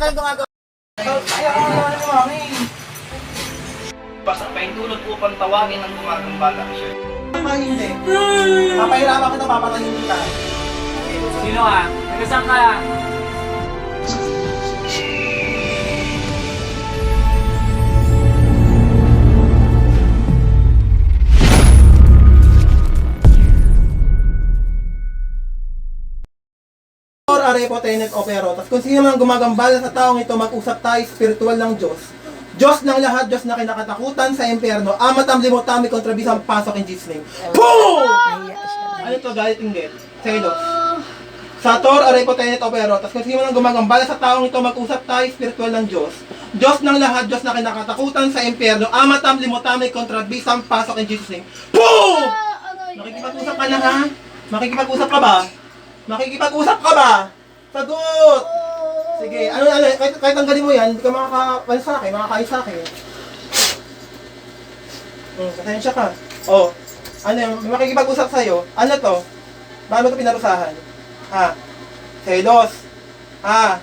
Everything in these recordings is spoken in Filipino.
ka lang gumagawa. Kaya ka naman ni Mami. Basta paintulot upang tawagin ang gumagambala siya. Hindi. Papahirapan kita, papatayin kita. Sino ka? Nagkasang ka? Arepo tenet opero. Tapos kung sino man gumagambala sa taong ito, mag-usap tayo spiritual ng Diyos. Diyos ng lahat, Diyos na kinakatakutan sa impyerno. Amatam limotami kontrabisang pasok in Jesus name. Boom! Ano to, galit inggit? Selos. Sator, arepo tenet opero. Tapos kung sino man gumagambala sa taong ito, mag-usap tayo spiritual ng Diyos. Diyos ng lahat, Diyos na kinakatakutan sa impyerno. Amatam limotami kontrabisang pasok in Jesus name. Boom! Makikipag-usap ka na ha? Makikipag-usap ka ba? Makikipag-usap ka ba? Sagot! Sige, kahit tanggalin mo yan, hindi ka makakain sa akin, makakain sa akin. Pasensya ka. Oh, ano yung, may makikipag-usap sa'yo. Ano to? Bakit mo ito pinarusahan? Ha? Selos? Ha?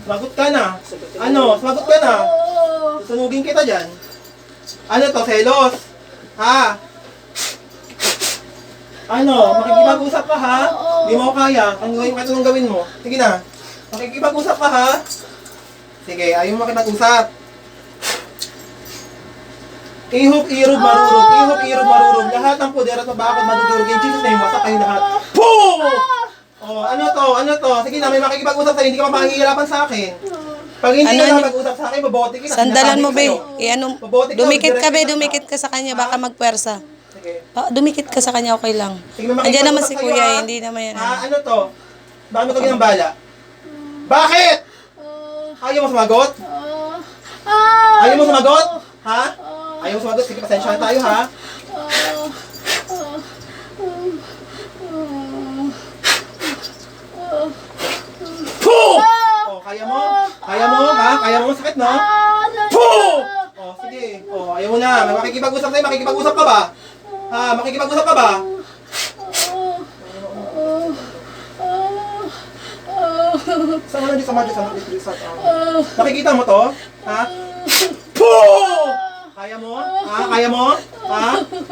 Sumagot ka na. Ano? Sumagot ka na. Susunugin kita dyan. Ano to? Selos? Ha? Ano? Makikipag-usap ka ha? Hindi mo kaya. Anong gawin mo? Sige na. Makikipag-usap ka ha? Sige, ayaw mo makipag-usap. Ihop, irog, marurog. Ihop, irog, marurog. Lahat ng poder at mabakod madudurog. In Jesus name, wasak kayo lahat. Boom! Oh, ano to? Ano to? Sige na, may makikipag-usap sa'yo. Hindi ka mahihirapan sa akin. Pag hindi ka makipag-usap sa akin, mabote kita. Sandalan mo, be. Mabote ka, Dumikit ka, be. direct Dumikit ka sa kanya. Baka magpwersa. Sige. Dumikit ka sa kanya, okay lang. Sige, may Andiyan naman makikipag-usap si sa'yo, kuya, ha? hindi naman yan. Ano to? Bakit mo ito ginambala? Bakit? Ayaw mo sumagot? Ayaw mo sumagot? Ha? Ayaw mo sumagot? Sige, pasensya na tayo, ha? Puh! Oh, kaya mo? Kaya mo? Ha? Kaya mo? Sakit, no? Puh! Oh, sige. Oh, ayaw mo na. May makikipag-usap sa'yo. Makikipag-usap ka ba? Ha? Makikipag-usap ka ba? Saan mo na dito sa Madyo? Nakikita mo to? Ha? Puh! Kaya mo? Ha? Kaya mo? Ha?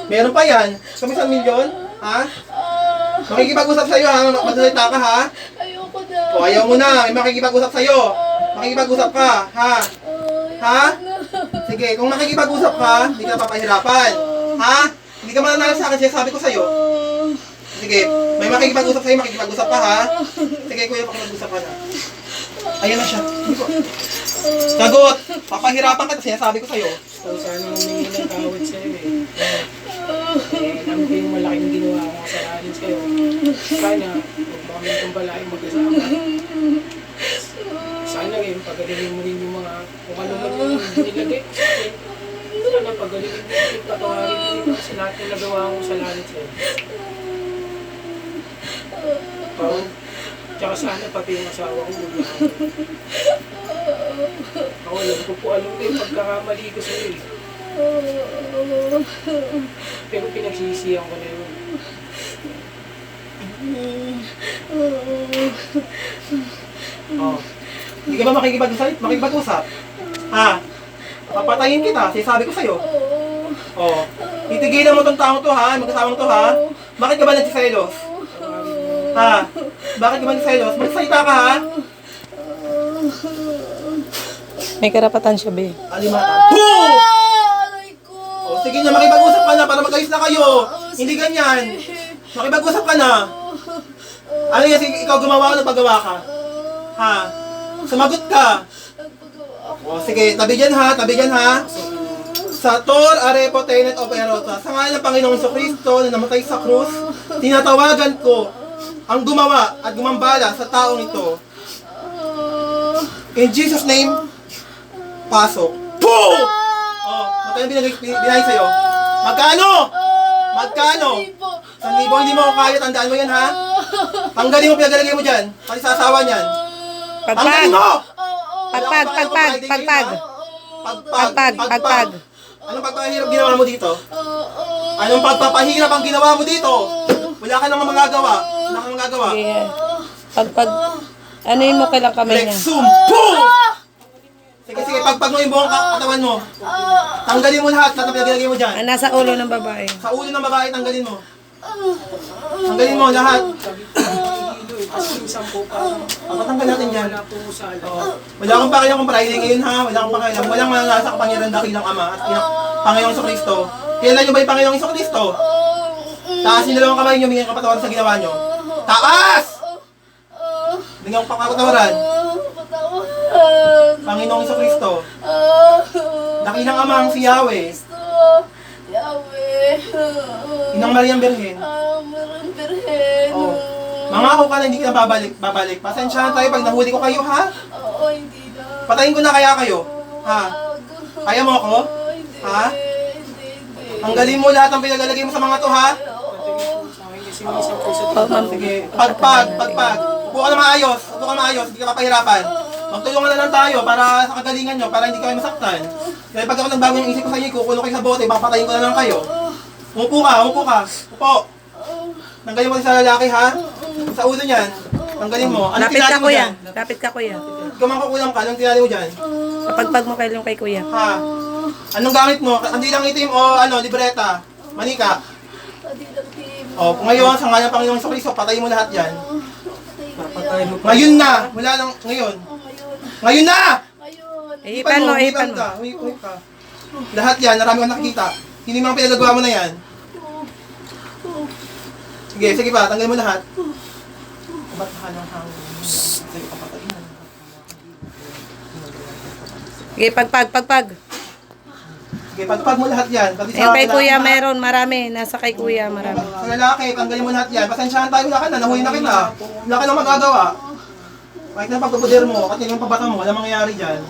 Meron pa yan. Kami 1 milyon? Ha? Makikipag-usap sa'yo ha? Magsalita ka ha? Ayoko na. O ayaw mo na. May makikipag-usap sa'yo. Makikipag-usap ka. Ha? Ha? Sige, kung makikipag-usap ka, hindi ka papahirapan. Ha? Hindi ka mananalo sa akin, sabi ko sa'yo. Sige, may makikipag-usap sa'yo, makikipag-usap ka ha? Sige kuya, pakipag-usap ka na. Ayan na siya. Hindi ko. Sagot! Papahirapan ka, sinasabi ko sa'yo. So, sana humingi ng tawad sa'yo eh. Alam ko yung malaking ginawa ko sa alis kayo. Sana, huwag mo kami kumbalain magkasama. Sana rin, pagalingin mo rin yung mga kung ano man yung nilagay ko sa akin. Sana pagalingin mo rin, patawarin mo rin sa lahat ng nagawa ko sa lalit sa'yo. Paul, tsaka sana pati yung asawa ko maglahan. Ako, alam ko po alam ko yung pagkakamali ko sa'yo eh. Pero pinagsisiyan ko na yun. Oh. Hindi ka ba makikipag-usap? Ha? Papatayin kita, sinasabi ko sa'yo. Oh. Titigilan mo tong taong to ha, mag-asawang to ha. Bakit ka ba nagsiselos? Ha? Bakit ka ba nagsiselos? Magsalita ka ha? May karapatan siya, be. Alimatan. Boom! Oh, sige na, makipag-usap ka na para magayos na kayo. Hindi ganyan. Makipag-usap ka na. Ano yan, ikaw gumawa o nagpagawa ka? Ha? Sumagot ka. O sige, tabi dyan ha, tabi dyan ha. Sa Tor, Arepo, Tenet, Operota, sa ngalan ng Panginoong Jesucristo na namatay sa krus, tinatawagan ko ang gumawa at gumambala sa taong ito. In Jesus' name, pasok. Boom! Oh, magkano binayad sa'yo? Magkano? Magkano? 1,000, hindi mo ako kaya, tandaan mo yan ha? Tanggalin mo, pinagalagay mo dyan. Pati sa asawa niyan. Tanggalin mo! Pagpag. Anong pagpapahirap ginawa mo dito? Anong pagpapahirap ang ginawa mo dito? Wala ka namang magagawa. Wala kang magagawa. Pagpag. Ano yun mo kailang kamay niya? Flexum! Boom! Sige, sige, pagpag mo yung buong katawan mo. Tanggalin mo lahat, lahat na pinaglalagay mo dyan. Ah, nasa ulo ng babae. Sa ulo ng babae, tanggalin mo. Tanggalin mo lahat. Hilo eh. Tapos yung sampo pa. Patanggal natin dyan. Wala po sa Oh. Wala akong pakialam kung Friday ngayon ha. Wala akong pakialam. Walang mananasa kapangyarihan dakilang Ama at Panginoong Kristo. Kailan nyo ba yung Panginoong Kristo? Taas nyo dalawang kamay nyo, bigyan kapatawaran sa ginawa nyo. Taas! Bigyan ko pakapatawaran. Panginoong Kristo. Dakilang Amang si Yahweh. Inang Mariang Birhen. Oh. Mangako ka na hindi ka na babalik. Pasensyahan tayo pag nahuli ko kayo ha. Patayin ko na kaya kayo. Ha? Kaya mo ako? Ha? Tanggalin mo lahat ng pinaglalagay mo sa mga to ha. Sige, pagpag. Upo ka na maayos, hindi ka papahirapan. Magtulungan na lang tayo para sa kagalingan nyo, para hindi kayo masaktan. Kaya pag ako nagbago yung isip ko sa inyo, kukulong kayo sa bote, papatayin ko na lang kayo. Umupo ka. Upo. Tanggalin mo sa lalaki ha. Sa ulo niyan. Tanggalin mo. Anong Lapit ka, tinali mo kuya. dyan? Lapit ka, kuya. Ikaw man kukulang ka, anong tinali mo dyan? Kapagpag mo kailang kay kuya. Ha? Anong gamit mo? Hindi lang itim o libreta? Manika? O, ngayon, sa ngalan ng Panginoong Kristo, patayin mo lahat yan. Ngayon na! Wala lang, ngayon. Ngayon na! Ihipan mo. Huwag ka. Lahat yan, narami kang nakikita. Hindi mga pinagagawa mo na yan. Sige pa, tanggalin mo lahat. Ba't ng hangin? Sige, papatayin na. Sige, pagpag. Sige, pagpag mo lahat yan. Pati Yung kay lalaki, kuya ha? meron, marami. Nasa kay kuya, marami. Sa lalaki, tanggalin mo lahat yan. Pasensyahan tayo, wala ka na. Nahuwi na kita. Wala ka na magagawa. Kahit na pagpupuder mo, at yung pabata mo, walang mangyayari dyan.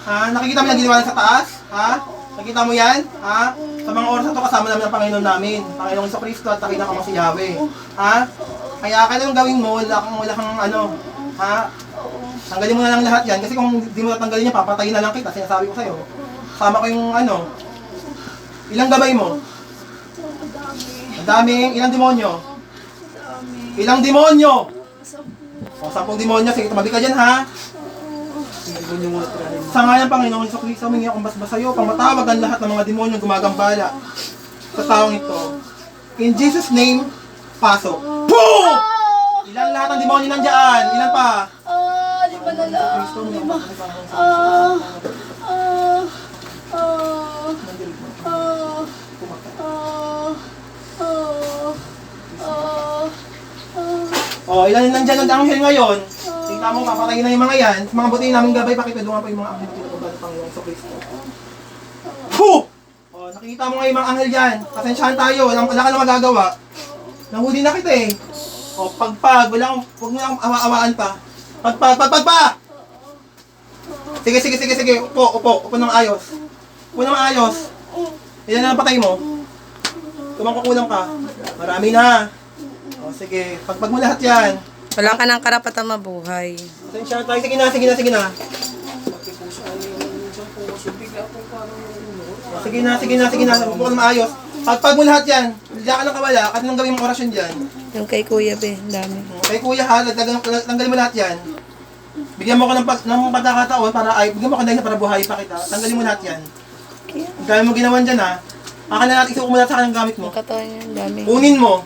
Ha? Nakikita mo yung ginawa sa taas? Ha? Nakita mo yan? Ha? Sa mga oras na ito, kasama namin ang Panginoon namin. Panginoong Kristo at takina ka mo si Yahweh. Ha? Kaya kailangan gawin mo, wala kang ano. Ha? Tanggalin mo na lang lahat yan. Kasi kung di mo natanggalin yan, papatayin na lang kita. Sinasabi ko sa'yo. Sama ko yung ano. Ilang gabay mo? Ang daming. Ilang demonyo? Ilang demonyo? O, 10 demonyo. Sige, tumabi ka dyan ha. Sa ngalan ng Panginoong Kristo, humingi akong basbas sa'yo pang matawag ang lahat ng mga demonyo gumagambala sa taong ito. In Jesus' name, pasok. Boom! Ilan lahat ng demonyo nandiyan? Ilan pa? Lima na lang. Lima. O, ilan nandiyan ang anghel ngayon? Tingnan mo, papatayin na yung mga yan. Sa mga buti namin gabay, pakitulungan pa yung mga anghel na tinatawag ng Panginoong Kristo. Puh! O, nakikita mo nga yung mga anghel dyan. Pasensyahan tayo, wala ka lang magagawa. Nahuli na kita eh. O, pagpag, huwag mo na akong awa-awaan pa. Pagpag! Sige. Upo ng ayos. Upo ng ayos. Ilan na ang patay mo? Kung kukulang ka. Marami na. O, sige. Pagpag mo lahat yan. Wala ka ng karapatan mabuhay. Pasensyahan tayo. Sige na. Sige na. Upo ka na maayos. Pagpag mo lahat yan. Diyan ka lang kawala. At nang gawin mong orasyon dyan. Yung kay kuya, be. Ang dami. Kay kuya ha, tanggalin mo lahat yan. Bigyan mo ko ng pagkakataon bigyan mo ko ng para buhay pa kita. Tanggalin mo lahat yan. Ang dami mo ginawan dyan ha. Akin na natin isuko mo lahat sa kanyang gamit mo. Ang katawan niya, ang dami. Kunin mo.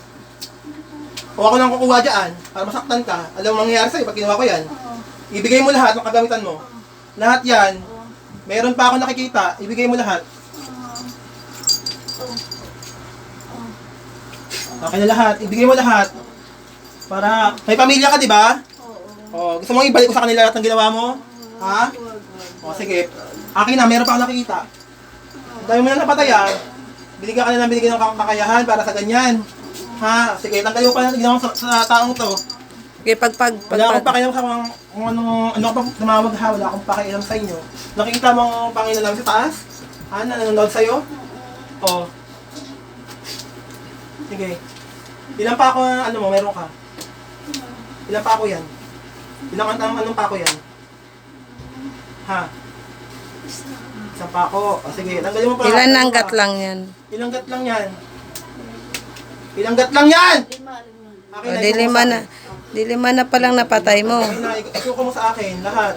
O ako nang kukuha dyan para masaktan ka. Alam mo mangyayari sa'yo pag ginawa ko yan. Ibigay mo lahat ng kagamitan mo. Lahat yan. Meron pa ako nakikita. Ibigay mo lahat. Okay na lahat. Ibigay mo lahat. Para may pamilya ka, di ba? O, gusto mong ibalik ko sa kanila lahat ng ginawa mo? Ha? O, sige. Akin na, meron pa ako nakikita. Dahil mo na napataya, binigyan ka na ng kakayahan para sa ganyan. Ha? Sige, tanggalin mo pa natin ginawa sa taong to. Sige, pagpag. Wala akong pakialam sa kung ano ka pa tumawag ha, wala akong pakialam sa inyo. Nakikita mo ang Panginoon namin sa taas? Ha? Nanonood sa'yo? O. Sige. Ilan pa ako, meron ka? Ilan pa ako yan? Anong pa ako yan? Ha? Isang pa ako. O sige, tanggalin mo pa. Ilan ang gat lang yan? Ilang gat lang yan? Ilang gat lang yan? Lima. Akin O, di 5 na. Dilima na palang napatay mo. Okay na, isuko mo sa akin, lahat.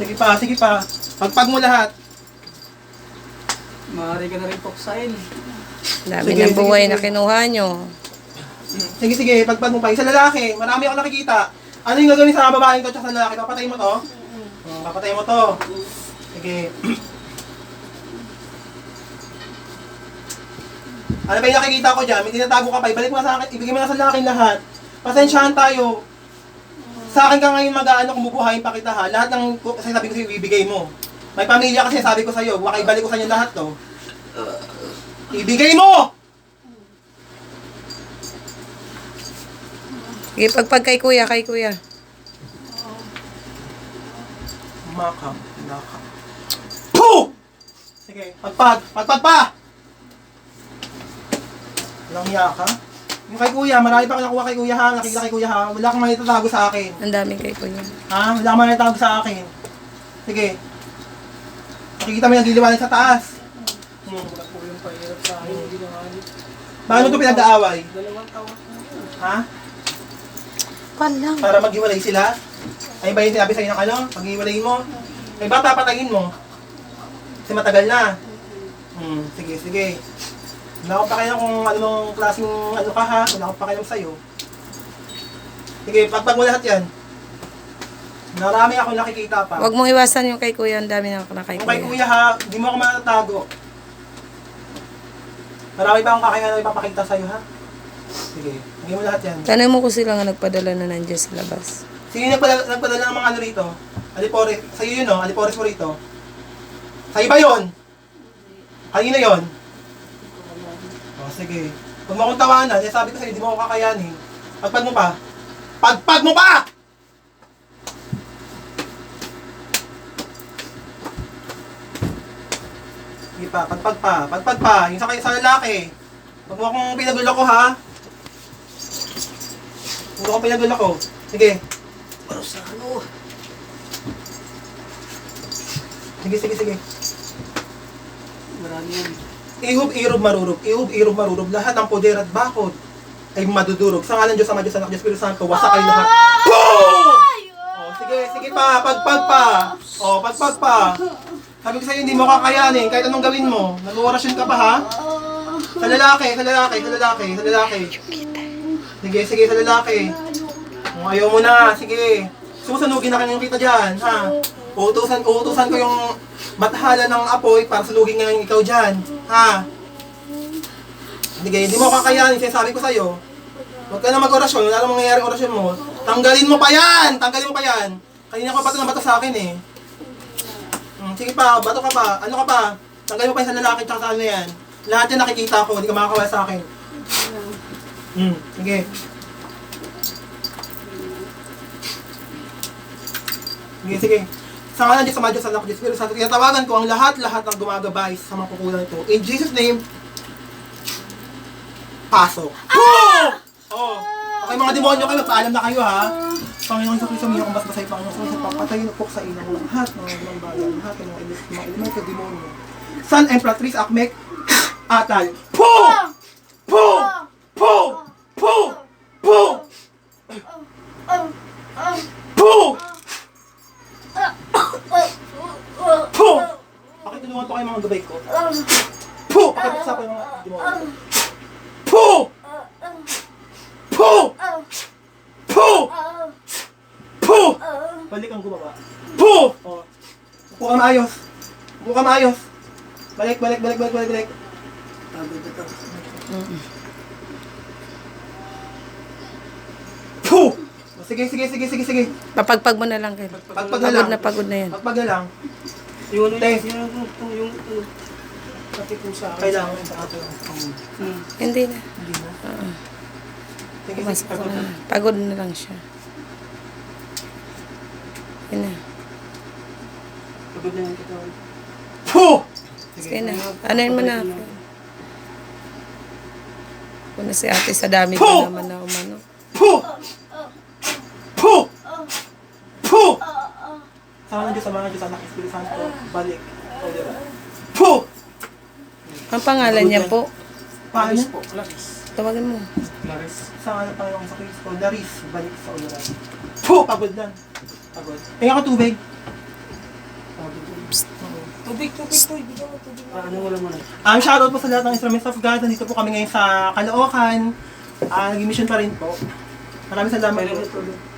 Sige pa. Pagpag mo lahat. Maaari ka na rin puksain. Dami Sige, ng buhay sige, na sige. kinuha nyo. Sige, pagpag mo pa. Isa lalaki, marami ako nakikita. Ano yung gagawin sa babaeng to tsaka sa lalaki? Papatay mo to? Papatay mo to. Sige. Ano ba yung nakikita ko dyan? May tinatago ka pa. Ibalik mo na sa akin. Ibigay mo na sa lalaki lahat. Pasensyahan tayo. Sa akin ka ngayon mag-ano kung bubuhayin pa kita ha. Lahat ng sabi ko sa'yo, ibibigay mo. May pamilya kasi sabi ko sa'yo. Baka ibalik ko sa inyo lahat to. Ibigay mo! Sige, pagpag kay kuya. Maka. Puh! Sige, pagpag pa! Walang hiya ka? Yung kay kuya, marami pa ako nakuha kay kuya ha. Nakikita kay kuya ha. Wala kang manitatago sa akin. Ang dami kay kuya. Ha? Wala kang manitatago sa akin. Sige. Nakikita mo yung giliwanag sa taas. Wala po yung pahirap sa akin, hindi na nga. Paano ito pinag-aaway? 2 taon na yun. Ha? Palang. Para maghiwalay sila? Ay ba yung sinabi sa'yo ng ano? Paghiwalayin mo? Ay ba papatayin mo? Kasi matagal na. Sige. Wala akong pakialam kung anong klaseng ano ka ha. Wala akong pakialam sa'yo. Sige, pagpag mo lahat yan. Marami akong nakikita pa. Huwag mong iwasan yung kay kuya. Ang dami na ako na kay Kung kay kuya. kuya ha, hindi mo ako matatago. Marami pa akong kakayanan na ipapakita sa'yo ha. Sige, bigay mo lahat yan. Tanay mo ko sila nga nagpadala na nandiyan sa labas. Sino nagpadala ng mga ano rito? Alipores, sa'yo yun alipores mo rito. Sa'yo ba yun? Kanina yun? O sige. Huwag mo akong tawanan, sabi ko sa'yo, hindi mo ako kakayanin. Pagpag mo pa. Pagpag mo pa! Sige pa, pagpag pa. Yung sa lalaki. Huwag mo akong pinaguloko ha. Huwag mo akong pinaguloko. Sige. Pero sa ano? Sige. Marami yan. Ihub, irub, marurub. Lahat ng poder at bakod ay madudurog. Sa ngalan Diyos, Ama, Diyos, Anak, Diyos, Espiritu Santo, wasak kayo lahat. Boom! Oh, sige pa, pagpag pa. Sabi ko sa'yo, hindi mo kakayanin, kahit anong gawin mo. Nag-orasyon ka pa, ha? Sa lalaki. Sige, sa lalaki. Kung ayaw mo na, sige. Susunugin na kanyang kita dyan, ha? Uutusan ko yung matahala ng apoy para sunugin ngayon ikaw dyan, ha? Hindi mo kakayanin, sinasabi ko sa'yo. Huwag ka na mag-orasyon, wala nang mangyayaring orasyon mo. Tanggalin mo pa yan! Kanina ko bato ng bato sa akin eh. Sige pa, bato ka pa. Ano ka pa? Tanggalin mo pa yan sa lalaki tsaka sa ano yan. Lahat yan nakikita ko, hindi ka makakawala sa akin. Sige. Sige. Sa ngalan Diyos, Ama, Diyos, Anak, Diyos, Espiritu Santo, tinatawagan ko ang lahat ng gumagabay sa mga pukulan ito. In Jesus' name, pasok. Oh! Okay mga demonyo kayo, paalam na kayo ha. Panginoon sa Kristo, minyo kung basbasay Panginoon sa Kristo, papatayin po sa inang lahat ng mga bayan, lahat ng mga elemental demonyo. San Empratriz Akmek, Atal. Pakitulungan po kayo mga gabay ko. Pakipuksa po yung mga demonyo. Balik ang gumaba. Oh. Upo ka maayos. Balik. Pagod ito. Sige. Papagpag mo na lang kayo. Pagpag na lang. Pagod na yan. Pagpag na lang. Yung ano Test. yung Pati po sa akin. Kailangan sa atin. Hindi na. Sige, Mas pagod na. pagod na lang siya. Yun na. pagod na yung katawan. Sige na. Anuin mo na. Kung na si ate sa dami ko naman na umano. Sa mga Diyos, Anak, Espiritu Santo, balik. O, diba? Ang pangalan niya po? Paano? Po, labis. Tawagan mo. Laris. Sa ano Panginoon sa Kristo, Laris, balik sa ulan. Puh! Pagod lang. Pagod. Tingnan ko tubig. Tubig. Bigyan mo tubig. Ano wala mo na? Shoutout po sa lahat ng Instruments of God. Nandito po kami ngayon sa Caloocan. Nag-mission pa rin po. Maraming salamat Pwede po. mo tulog.